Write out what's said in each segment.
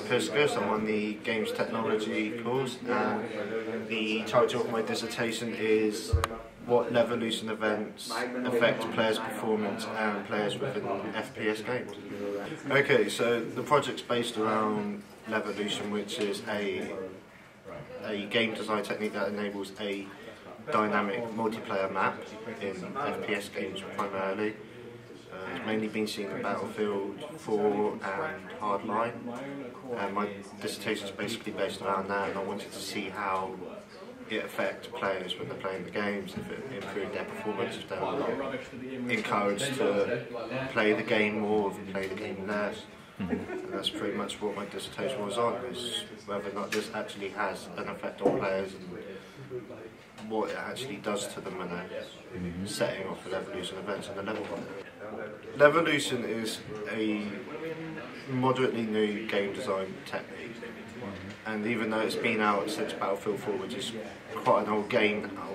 Piskorz. I'm on the Games Technology course, and the title of my dissertation is "What Levolution Events Affect Players' Performance and Players within FPS Games." Okay, so the project's based around Levolution, which is a game design technique that enables a dynamic multiplayer map in FPS games primarily. It's mainly been seen in Battlefield 4 and Hardline, and my dissertation is basically based around that, and I wanted to see how it affects players when they're playing the games, if it improved their performance, if they were encouraged to play the game more, if they play the game less. And that's pretty much what my dissertation was on, is whether or not this actually has an effect on players and what it actually does to them when they're setting off the Levolution events and the level on it. Levolution is a moderately new game design technique, and even though it's been out since Battlefield 4, which is quite an old game now,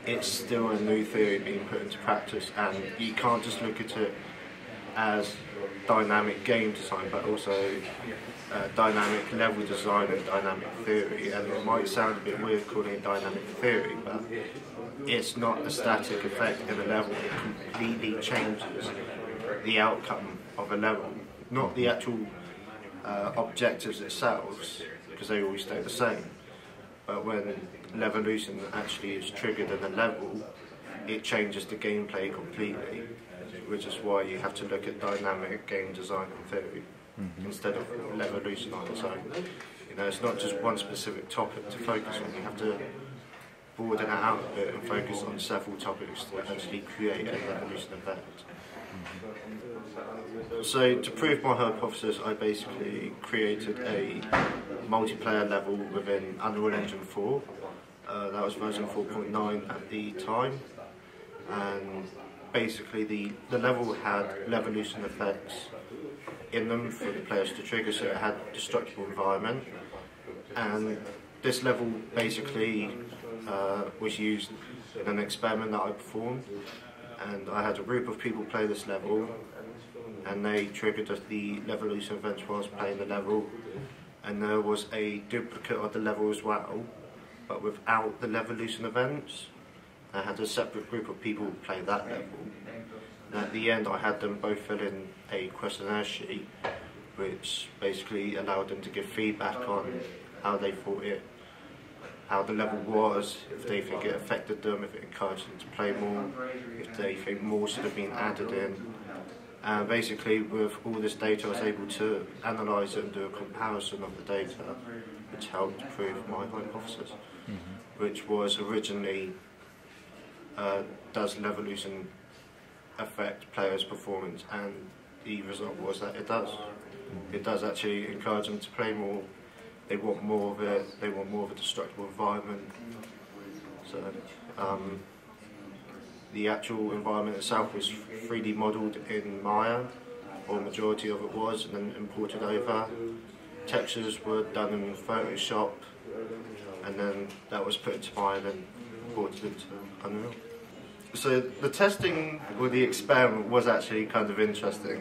it's still a new theory being put into practice, and you can't just look at it as dynamic game design, but also dynamic level design and dynamic theory. And it might sound a bit weird calling it dynamic theory, but it's not a static effect in a level. It completely changes the outcome of a level, not the actual objectives themselves, because they always stay the same. But when Levolution actually is triggered in a level, it changes the gameplay completely, which is why you have to look at dynamic game design and theory instead of Levolution on its own. You know, it's not just one specific topic to focus on. You have to broaden it out a bit and focus on several topics to actually create a Levolution event. So to prove my hypothesis, I basically created a multiplayer level within Unreal Engine 4. That was version 4.9 at the time, and basically the level had Levolution effects in them for the players to trigger, so it had destructible environment, and this level basically was used in an experiment that I performed, and I had a group of people play this level, and they triggered the Levolution events whilst playing the level, and there was a duplicate of the level as well, but without the Levolution events. I had a separate group of people play that level, and at the end I had them both fill in a questionnaire sheet which basically allowed them to give feedback on how they thought how the level was, if they think it affected them, if it encouraged them to play more, if they think more should have been added in. And basically with all this data I was able to analyse it and do a comparison of the data, which helped prove my hypothesis, which was originally does Levolution affect players' performance, and the result was that it does. It does actually encourage them to play more. They want more of it. They want more of a destructible environment. So the actual environment itself was 3D modelled in Maya, or majority of it was, and then imported over. Textures were done in Photoshop, and then that was put into Maya and then imported into Unreal. So the testing, or the experiment, was actually kind of interesting,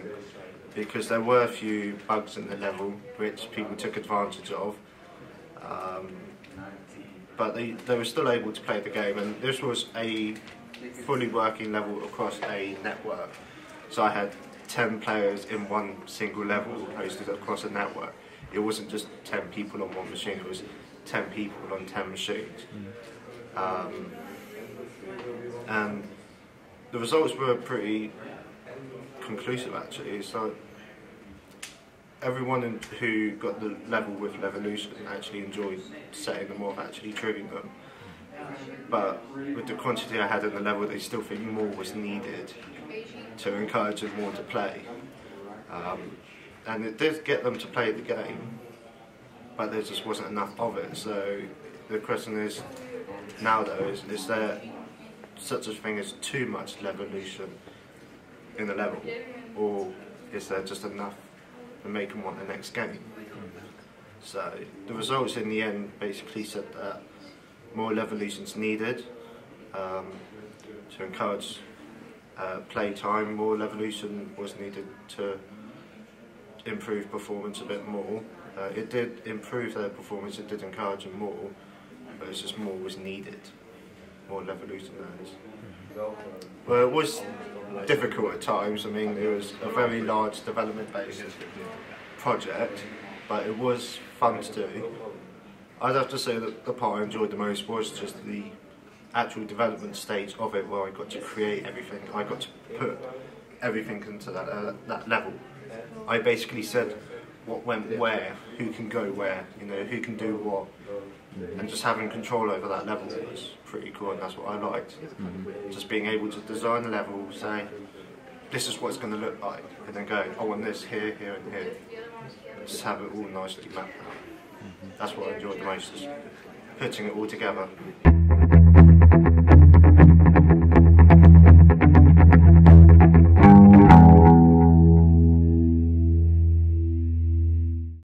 because there were a few bugs in the level which people took advantage of, but they were still able to play the game, and this was a fully working level across a network. So I had 10 players in one single level hosted across a network. It wasn't just 10 people on one machine, it was 10 people on 10 machines. And the results were pretty conclusive actually. So everyone who got the level with Levolution actually enjoyed setting them off, actually triggering them. But with the quantity I had in the level, they still think more was needed to encourage them more to play. And it did get them to play the game, but there just wasn't enough of it. So the question is, now though, is there such a thing as too much Levolution in the level, or is there just enough to make them want the next game? So the results in the end basically said that more Levolution's needed to encourage play time. More Levolution was needed to improve performance a bit more, It did improve their performance, it did encourage them more, but it's just more was needed, more Levolution learners. Well, it was difficult at times. I mean, it was a very large development-based project, but it was fun to do. I'd have to say that the part I enjoyed the most was just the actual development stage of it, where I got to create everything. I got to put everything into that level. I basically said what went where, who can go where, you know, who can do what, and just having control over that level was pretty cool, and that's what I liked. Just being able to design a level, say, this is what it's going to look like, and then go, I want this here, here, and here. Just have it all nicely mapped out. That's what I enjoyed the most, is putting it all together.